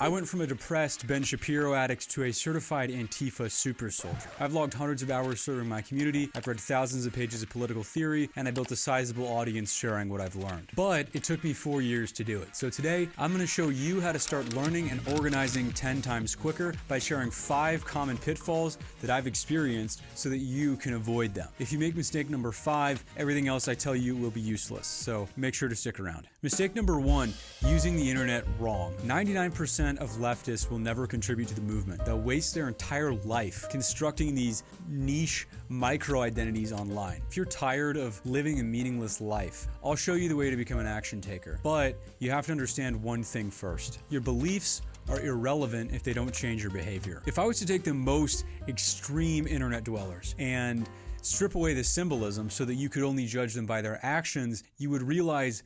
I went from a depressed Ben Shapiro addict to a certified Antifa super soldier. I've logged hundreds of hours serving my community, I've read thousands of pages of political theory, and I built a sizable audience sharing what I've learned. But it took me 4 years to do it. So today, I'm going to show you how to start learning and organizing 10 times quicker by sharing 5 common pitfalls that I've experienced so that you can avoid them. If you make mistake number 5, everything else I tell you will be useless. So make sure to stick around. Mistake number 1, using the internet wrong. 99% of leftists will never contribute to the movement. They'll waste their entire life constructing these niche micro-identities online. If you're tired of living a meaningless life, I'll show you the way to become an action taker. But you have to understand one thing first. Your beliefs are irrelevant if they don't change your behavior. If I was to take the most extreme internet dwellers and strip away the symbolism so that you could only judge them by their actions, you would realize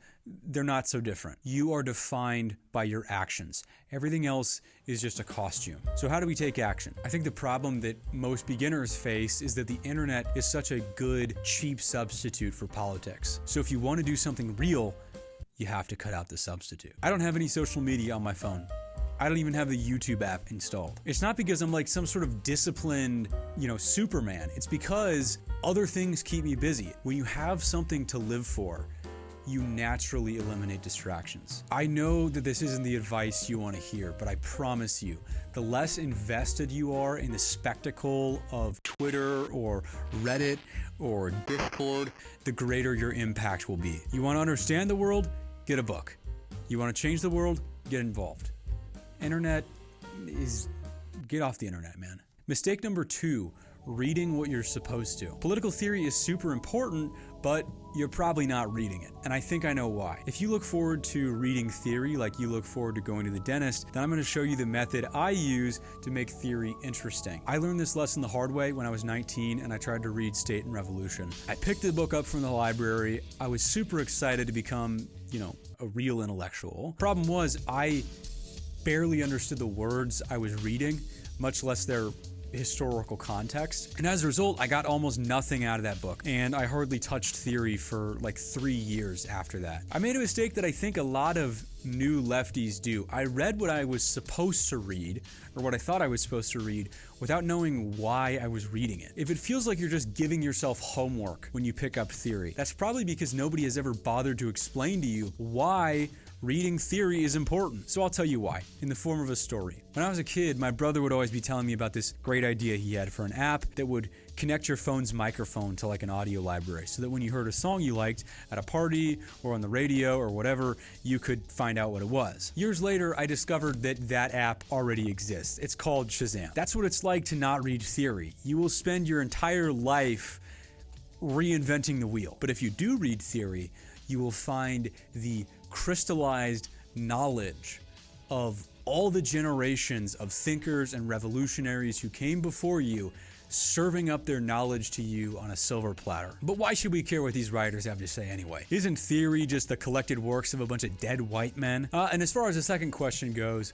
they're not so different. You are defined by your actions. Everything else is just a costume. So how do we take action? I think the problem that most beginners face is that the internet is such a good, cheap substitute for politics. So if you want to do something real, you have to cut out the substitute. I don't have any social media on my phone. I don't even have the YouTube app installed. It's not because I'm like some sort of disciplined, Superman. It's because other things keep me busy. When you have something to live for, you naturally eliminate distractions. I know that this isn't the advice you want to hear, but I promise you, the less invested you are in the spectacle of Twitter or Reddit or Discord, the greater your impact will be. You want to understand the world? Get a book. You want to change the world? Get involved. Get off the internet, man. Mistake number 2, reading what you're supposed to. Political theory is super important, but you're probably not reading it. And I think I know why. If you look forward to reading theory like you look forward to going to the dentist, then I'm going to show you the method I use to make theory interesting. I learned this lesson the hard way when I was 19 and I tried to read State and Revolution. I picked the book up from the library. I was super excited to become, a real intellectual. Problem was, I barely understood the words I was reading, much less their historical context. And as a result, I got almost nothing out of that book. And I hardly touched theory for like 3 years after that. I made a mistake that I think a lot of new lefties do. I read what I was supposed to read, or what I thought I was supposed to read, without knowing why I was reading it. If it feels like you're just giving yourself homework when you pick up theory, that's probably because nobody has ever bothered to explain to you why reading theory is important. So I'll tell you why, in the form of a story. When I was a kid, my brother would always be telling me about this great idea he had for an app that would connect your phone's microphone to like an audio library so that when you heard a song you liked at a party or on the radio or whatever, you could find out what it was. Years later, I discovered that that app already exists. It's called Shazam. That's what it's like to not read theory. You will spend your entire life reinventing the wheel. But if you do read theory, you will find the crystallized knowledge of all the generations of thinkers and revolutionaries who came before you, serving up their knowledge to you on a silver platter. But why should we care what these writers have to say anyway? Isn't theory just the collected works of a bunch of dead white men? And as far as the second question goes,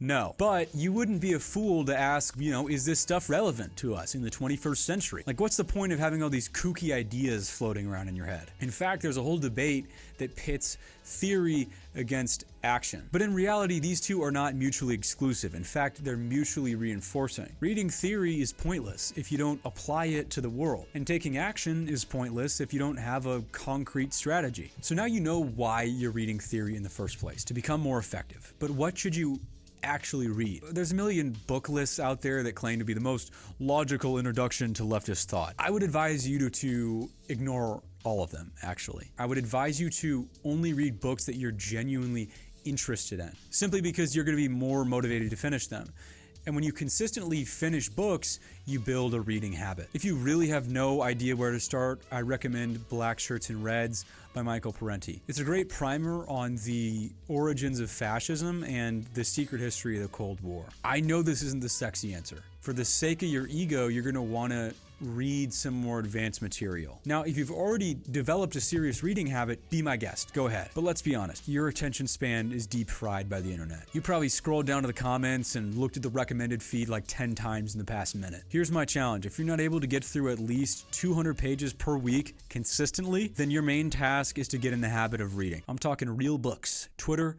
no. But you wouldn't be a fool to ask, is this stuff relevant to us in the 21st century? Like, what's the point of having all these kooky ideas floating around in your head? In fact, there's a whole debate that pits theory against action. But in reality, these two are not mutually exclusive. In fact, they're mutually reinforcing. Reading theory is pointless if you don't apply it to the world. And taking action is pointless if you don't have a concrete strategy. So now you know why you're reading theory in the first place, to become more effective. But what should you actually read? There's a million book lists out there that claim to be the most logical introduction to leftist thought. I would advise you to ignore all of them, actually. I would advise you to only read books that you're genuinely interested in, simply because you're going to be more motivated to finish them. And when you consistently finish books, you build a reading habit. If you really have no idea where to start, I recommend Black Shirts and Reds by Michael Parenti. It's a great primer on the origins of fascism and the secret history of the Cold War. I know this isn't the sexy answer. For the sake of your ego, you're going to want to read some more advanced material. Now, if you've already developed a serious reading habit, be my guest, go ahead. But let's be honest, your attention span is deep fried by the internet. You probably scrolled down to the comments and looked at the recommended feed like 10 times in the past minute. Here's my challenge. If you're not able to get through at least 200 pages per week consistently, then your main task is to get in the habit of reading. I'm talking real books. Twitter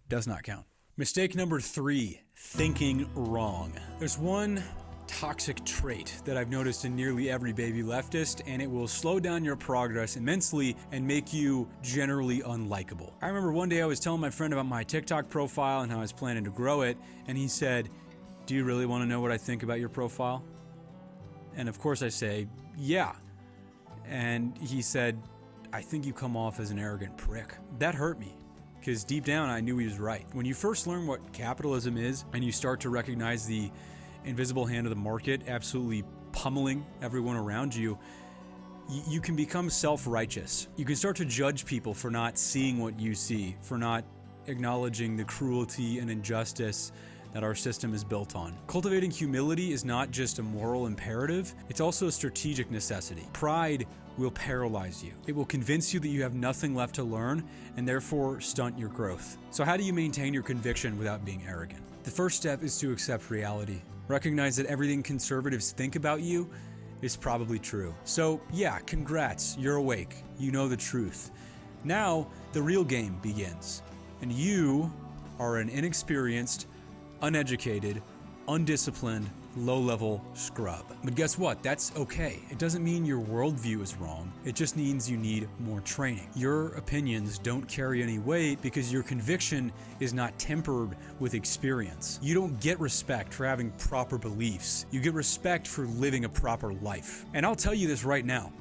does not count. Mistake number 3, thinking wrong. There's one toxic trait that I've noticed in nearly every baby leftist, and it will slow down your progress immensely and make you generally unlikable. I remember one day I was telling my friend about my TikTok profile and how I was planning to grow it, and he said, "Do you really want to know what I think about your profile?" And of course I say, "Yeah." And he said, "I think you come off as an arrogant prick." That hurt me, because deep down I knew he was right. When you first learn what capitalism is and you start to recognize the invisible hand of the market absolutely pummeling everyone around you, you can become self-righteous. You can start to judge people for not seeing what you see, for not acknowledging the cruelty and injustice that our system is built on. Cultivating humility is not just a moral imperative, it's also a strategic necessity. Pride will paralyze you. It will convince you that you have nothing left to learn and therefore stunt your growth. So how do you maintain your conviction without being arrogant? The first step is to accept reality. Recognize that everything conservatives think about you is probably true. So yeah, congrats, you're awake. You know the truth. Now, the real game begins. And you are an inexperienced, uneducated, undisciplined, low-level scrub. But guess what? That's okay. It doesn't mean your worldview is wrong. It just means you need more training. Your opinions don't carry any weight because your conviction is not tempered with experience. You don't get respect for having proper beliefs. You get respect for living a proper life. And I'll tell you this right now.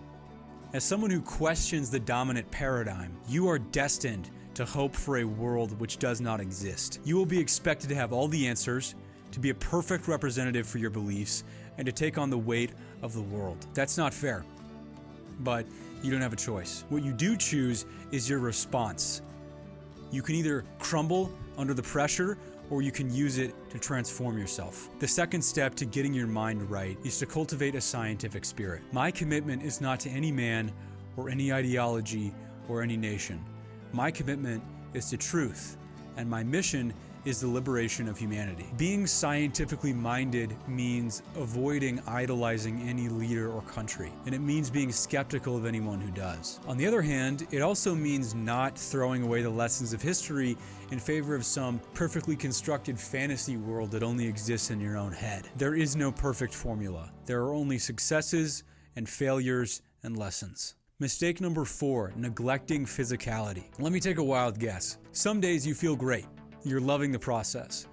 As someone who questions the dominant paradigm, you are destined to hope for a world which does not exist. You will be expected to have all the answers, to be a perfect representative for your beliefs, and to take on the weight of the world. That's not fair, but you don't have a choice. What you do choose is your response. You can either crumble under the pressure, or you can use it to transform yourself. The second step to getting your mind right is to cultivate a scientific spirit. My commitment is not to any man or any ideology or any nation. My commitment is to truth, and my mission is the liberation of humanity. Being scientifically minded means avoiding idolizing any leader or country, and it means being skeptical of anyone who does. On the other hand, it also means not throwing away the lessons of history in favor of some perfectly constructed fantasy world that only exists in your own head. There is no perfect formula. There are only successes and failures and lessons. Mistake number 4, neglecting physicality. Let me take a wild guess. Some days you feel great. You're loving the process.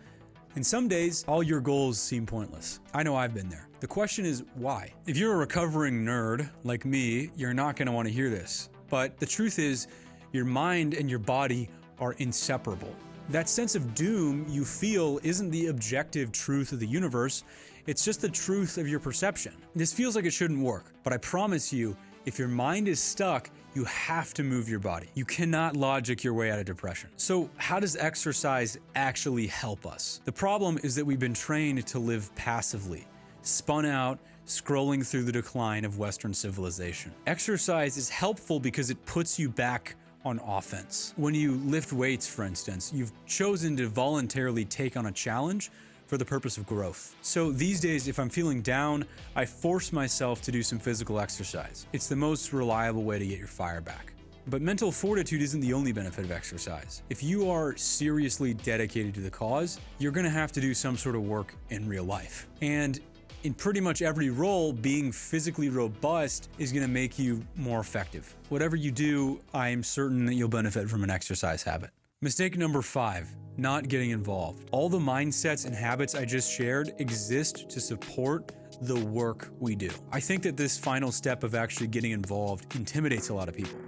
And some days, all your goals seem pointless. I know I've been there. The question is, why? If you're a recovering nerd like me, you're not going to want to hear this. But the truth is, your mind and your body are inseparable. That sense of doom you feel isn't the objective truth of the universe. It's just the truth of your perception. This feels like it shouldn't work, but I promise you, if your mind is stuck, you have to move your body. You cannot logic your way out of depression. So how does exercise actually help us? The problem is that we've been trained to live passively, spun out, scrolling through the decline of Western civilization. Exercise is helpful because it puts you back on offense. When you lift weights, for instance, you've chosen to voluntarily take on a challenge for the purpose of growth. So these days, if I'm feeling down, I force myself to do some physical exercise. It's the most reliable way to get your fire back. But mental fortitude isn't the only benefit of exercise. If you are seriously dedicated to the cause, you're gonna have to do some sort of work in real life. And in pretty much every role, being physically robust is gonna make you more effective. Whatever you do, I'm certain that you'll benefit from an exercise habit. Mistake number 5, not getting involved. All the mindsets and habits I just shared exist to support the work we do. I think that this final step of actually getting involved intimidates a lot of people.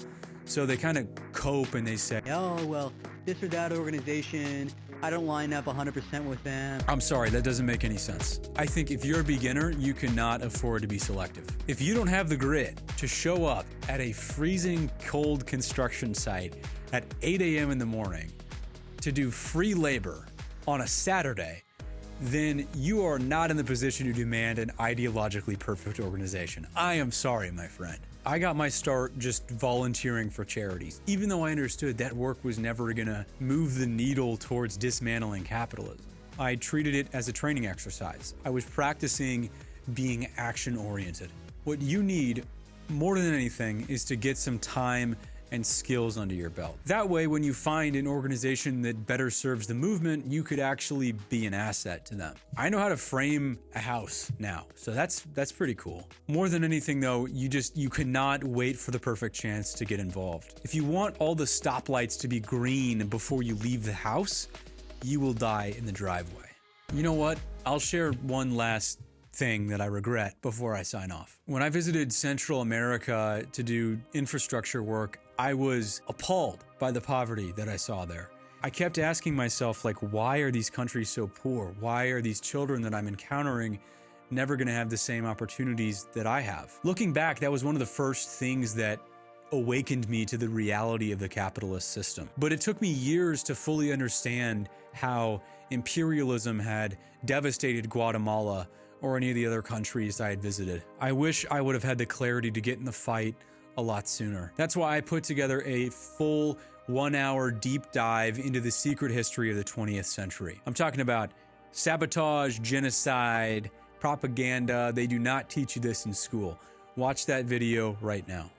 So they kind of cope and they say, "Oh, well, this or that organization, I don't line up 100% with them." I'm sorry, that doesn't make any sense. I think if you're a beginner, you cannot afford to be selective. If you don't have the grit to show up at a freezing cold construction site at 8 a.m. in the morning to do free labor on a Saturday, then you are not in the position to demand an ideologically perfect organization. I am sorry, my friend. I got my start just volunteering for charities, even though I understood that work was never gonna move the needle towards dismantling capitalism. I treated it as a training exercise. I was practicing being action-oriented. What you need, more than anything, is to get some time and skills under your belt. That way, when you find an organization that better serves the movement, you could actually be an asset to them. I know how to frame a house now, so that's pretty cool. More than anything though, you cannot wait for the perfect chance to get involved. If you want all the stoplights to be green before you leave the house, you will die in the driveway. You know what? I'll share one last thing that I regret before I sign off. When I visited Central America to do infrastructure work, I was appalled by the poverty that I saw there. I kept asking myself, like, why are these countries so poor? Why are these children that I'm encountering never going to have the same opportunities that I have? Looking back, that was one of the first things that awakened me to the reality of the capitalist system. But it took me years to fully understand how imperialism had devastated Guatemala or any of the other countries I had visited. I wish I would have had the clarity to get in the fight a lot sooner. That's why I put together a full 1-hour deep dive into the secret history of the 20th century. I'm talking about sabotage, genocide, propaganda. They do not teach you this in school. Watch that video right now.